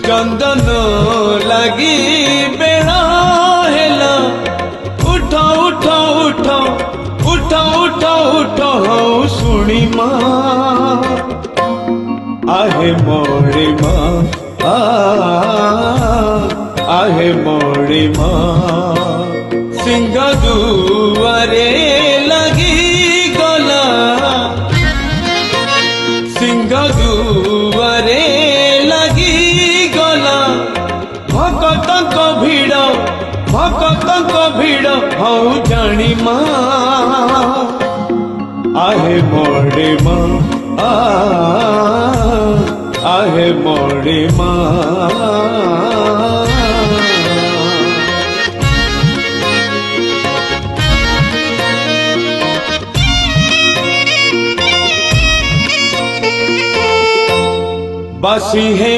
चंदन लगी बेड़ा हेला उठ उठ उठ उठ उठ उठ हौ सुनी माँ आहे मोरी माँ आहे मोरी माँ सिंह दुआरे लगी गला सिंह दुआरे लगी गला भगतक भीड़ हौ जानी माँ आहे मोरी माँ आहे मोरी माँ बासी है